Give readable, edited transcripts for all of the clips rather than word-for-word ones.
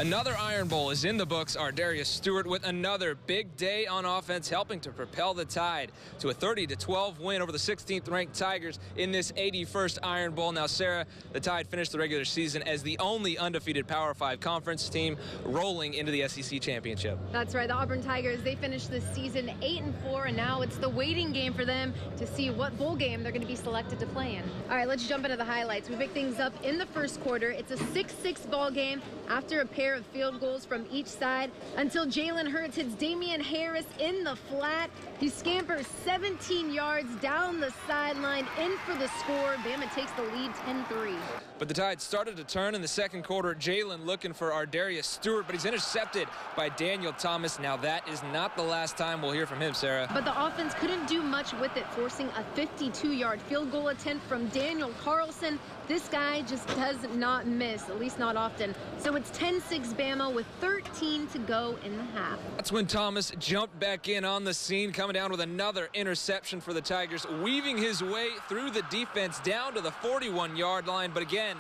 Another Iron Bowl is in the books. Ardarius Stewart with another big day on offense, helping to propel the Tide to a 30-12 win over the 16th-ranked Tigers in this 81st Iron Bowl. Now, Sarah, the Tide finished the regular season as the only undefeated Power 5 conference team rolling into the SEC championship. That's right. The Auburn Tigers, they finished the season 8-4, and now it's the waiting game for them to see what bowl game they're going to be selected to play in. All right, let's jump into the highlights. We pick things up in the first quarter. It's a 6-6 ball game after a pair of field goals from each side until Jalen Hurts hits Damian Harris in the flat. He scampers 17 yards down the sideline, in for the score. Bama takes the lead 10-3. But the Tide started to turn in the second quarter. Jalen looking for Ardarius Stewart, but he's intercepted by Daniel Thomas. Now that is not the last time we'll hear from him, Sarah. But the offense couldn't do much with it, forcing a 52-yard field goal attempt from Daniel Carlson. This guy just does not miss, at least not often. So it's 10-6 Bama with 13 to go in the half. That's when Thomas jumped back in on the scene, coming down with another interception for the Tigers, weaving his way through the defense down to the 41-yard line. But again,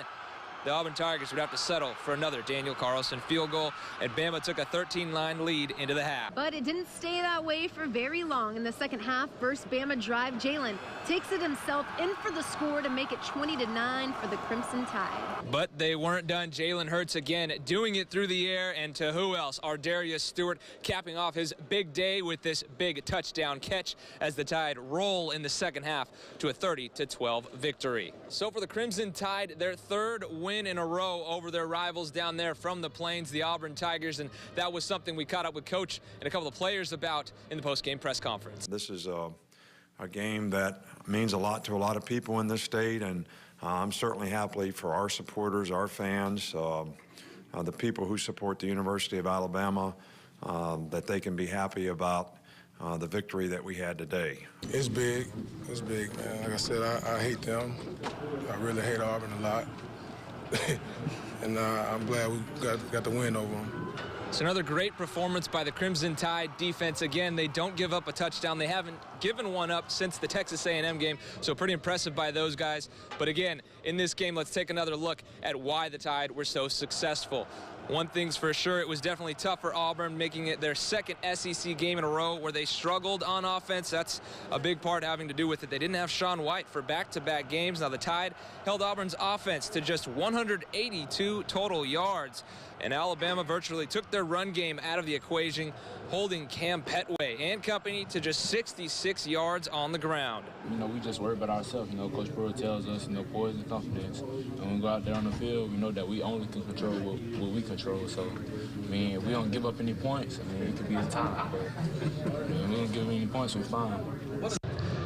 the Auburn Tigers would have to settle for another Daniel Carlson field goal, and Bama took a 13-9 lead into the half. But it didn't stay that way for very long. In the second half, first Bama drive, Jalen takes it himself in for the score to make it 20-9 for the Crimson Tide. But they weren't done. Jalen Hurts again doing it through the air, and to who else? Ardarius Stewart capping off his big day with this big touchdown catch as the Tide roll in the second half to a 30-12 victory. So for the Crimson Tide, their third win in a row over their rivals down there from the Plains, the Auburn Tigers, and that was something we caught up with Coach and a couple of players about in the post-game press conference. This is a game that means a lot to a lot of people in this state, and I'm certainly happy for our supporters, our fans, the people who support the University of Alabama, that they can be happy about the victory that we had today. It's big. It's big, man. Like I said, I hate them. I really hate Auburn a lot. And I'm glad we got the win over them. It's another great performance by the Crimson Tide defense. Again, they don't give up a touchdown. They haven't given one up since the Texas A&M game, so pretty impressive by those guys. But again, in this game, let's take another look at why the Tide were so successful. One thing's for sure, it was definitely tough for Auburn, making it their second SEC game in a row where they struggled on offense. That's a big part having to do with it. They didn't have Sean White for back-to-back games. Now the Tide held Auburn's offense to just 182 total yards. And Alabama virtually took their run game out of the equation, holding Cam Petway and company to just 66 yards on the ground. You know, we just worry about ourselves. You know, Coach Pearl tells us, poise and confidence. And when we go out there on the field, we know that we only can control what we control. So, I mean, if we don't give up any points, I mean, it could be a tie. But, I mean, if we don't give any points, we're fine.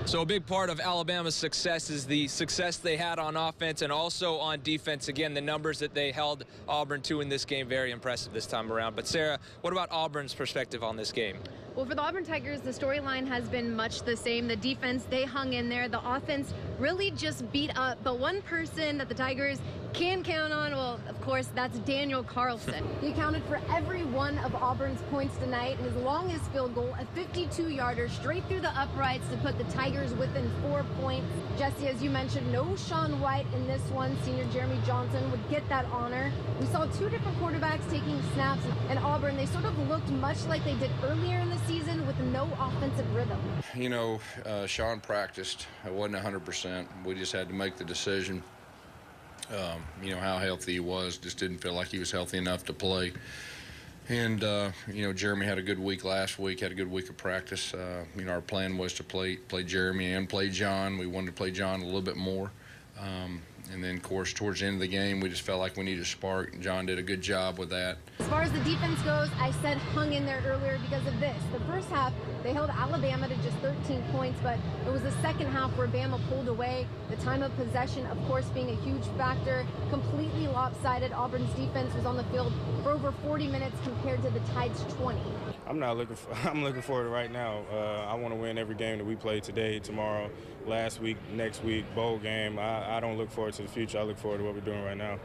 So a big part of Alabama's success is the success they had on offense and also on defense. Again, the numbers that they held Auburn to in this game, very impressive this time around. But Sarah, what about Auburn's perspective on this game? Well, for the Auburn Tigers, the storyline has been much the same. The defense, they hung in there. The offense really just beat up. But one person that the Tigers can count on, well, of course, that's Daniel Carlson. He accounted for every one of Auburn's points tonight. His longest field goal, a 52-yarder straight through the uprights to put the Tigers within 4 points. Jesse, as you mentioned, no Sean White in this one. Senior Jeremy Johnson would get that honor. We saw two different quarterbacks taking snaps, and Auburn, they sort of looked much like they did earlier in the season with no offensive rhythm. You know, Sean practiced. It wasn't 100%. We just had to make the decision. You know, how healthy he was. Just didn't feel like he was healthy enough to play. And, you know, Jeremy had a good week last week, had a good week of practice. You know, our plan was to play Jeremy and play John. We wanted to play John a little bit more. And then, of course, towards the end of the game, we just felt like we needed a spark, and John did a good job with that. As far as the defense goes, I said hung in there earlier because of this. The first half, they held Alabama to just 13 points, but it was the second half where Bama pulled away. The time of possession, of course, being a huge factor. Completely lopsided. Auburn's defense was on the field for over 40 minutes compared to the Tide's 20. I'm looking forward to right now. I want to win every game that we play today, tomorrow, last week, next week, bowl game. I don't look forward forward to the future. I look forward to what we're doing right now.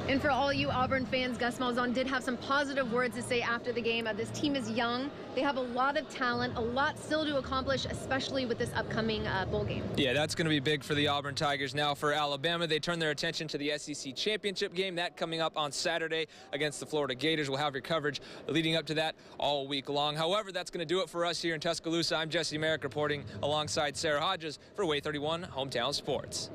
And for all you Auburn fans, Gus Malzahn did have some positive words to say after the game. This team is young. They have a lot of talent, a lot still to accomplish, especially with this upcoming bowl game. Yeah, that's going to be big for the Auburn Tigers. Now for Alabama, they turn their attention to the SEC Championship game. That coming up on Saturday against the Florida Gators. We'll have your coverage leading up to that all week long. However, that's going to do it for us here in Tuscaloosa. I'm Jesse Merrick reporting alongside Sarah Hodges for Way 31 Hometown Sports.